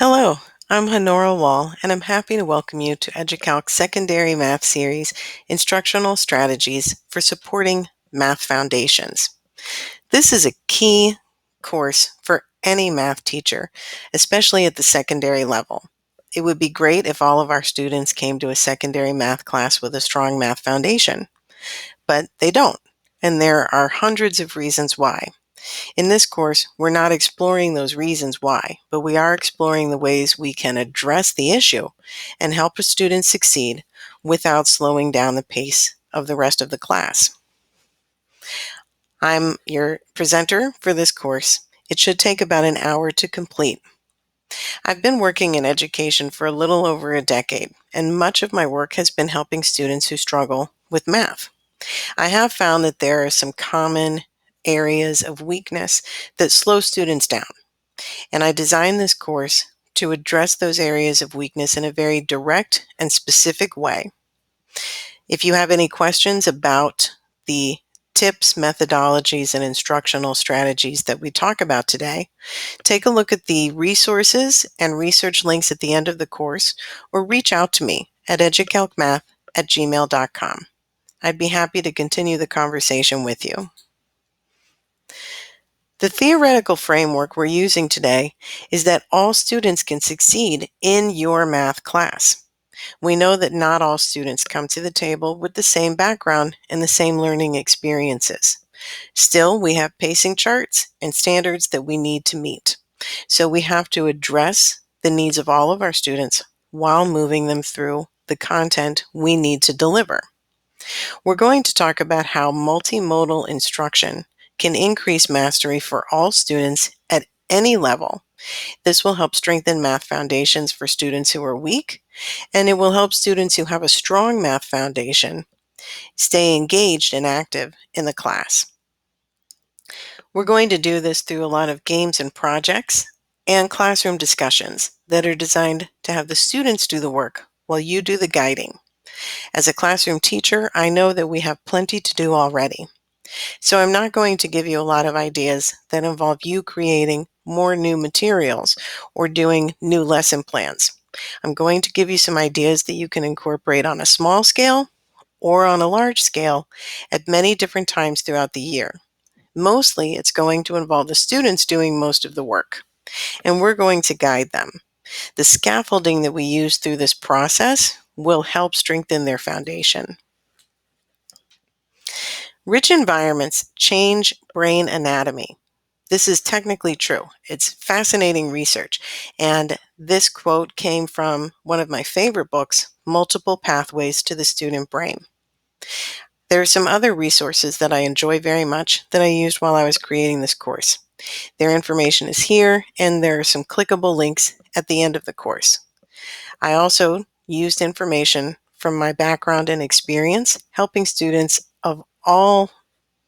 Hello, I'm Honora Wall, and I'm happy to welcome you to EduCalc's secondary math series, Instructional Strategies for Supporting Math Foundations. This is a key course for any math teacher, especially at the secondary level. It would be great if all of our students came to a secondary math class with a strong math foundation, but they don't, and there are hundreds of reasons why. In this course, we're not exploring those reasons why, but we are exploring the ways we can address the issue and help a student succeed without slowing down the pace of the rest of the class. I'm your presenter for this course. It should take about an hour to complete. I've been working in education for a little over a decade, and much of my work has been helping students who struggle with math. I have found that there are some common areas of weakness that slow students down, and I designed this course to address those areas of weakness in a very direct and specific way. If you have any questions about the tips, methodologies, and instructional strategies that we talk about today, take a look at the resources and research links at the end of the course, or reach out to me at educalcmath@gmail.com. I'd be happy to continue the conversation with you. The theoretical framework we're using today is that all students can succeed in your math class. We know that not all students come to the table with the same background and the same learning experiences. Still, we have pacing charts and standards that we need to meet. So we have to address the needs of all of our students while moving them through the content we need to deliver. We're going to talk about how multimodal instruction can increase mastery for all students at any level. This will help strengthen math foundations for students who are weak, and it will help students who have a strong math foundation stay engaged and active in the class. We're going to do this through a lot of games and projects and classroom discussions that are designed to have the students do the work while you do the guiding. As a classroom teacher, I know that we have plenty to do already. So I'm not going to give you a lot of ideas that involve you creating more new materials or doing new lesson plans. I'm going to give you some ideas that you can incorporate on a small scale or on a large scale at many different times throughout the year. Mostly, it's going to involve the students doing most of the work, and we're going to guide them. The scaffolding that we use through this process will help strengthen their foundation. Rich environments change brain anatomy. This is technically true. It's fascinating research. And this quote came from one of my favorite books, Multiple Pathways to the Student Brain. There are some other resources that I enjoy very much that I used while I was creating this course. Their information is here, and there are some clickable links at the end of the course. I also used information from my background and experience helping students of all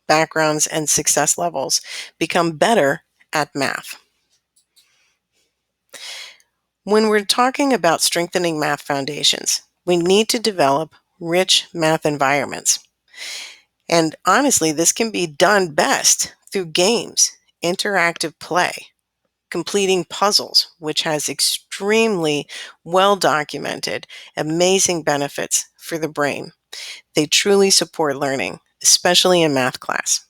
backgrounds and success levels become better at math. When we're talking about strengthening math foundations, we need to develop rich math environments. And honestly, this can be done best through games, interactive play, completing puzzles, which has extremely well documented, amazing benefits for the brain. They truly support learning, especially in math class.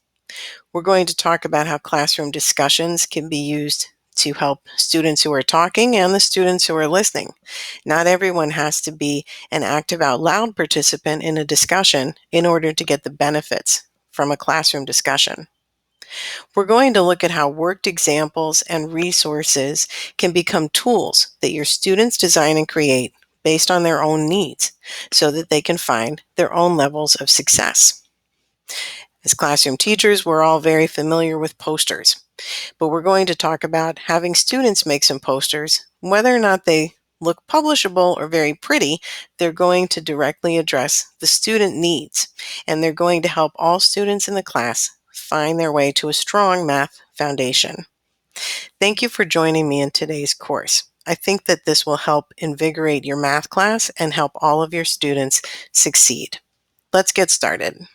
We're going to talk about how classroom discussions can be used to help students who are talking and the students who are listening. Not everyone has to be an active out loud participant in a discussion in order to get the benefits from a classroom discussion. We're going to look at how worked examples and resources can become tools that your students design and create based on their own needs so that they can find their own levels of success. As classroom teachers, we're all very familiar with posters, but we're going to talk about having students make some posters. Whether or not they look publishable or very pretty, they're going to directly address the student needs, and they're going to help all students in the class find their way to a strong math foundation. Thank you for joining me in today's course. I think that this will help invigorate your math class and help all of your students succeed. Let's get started.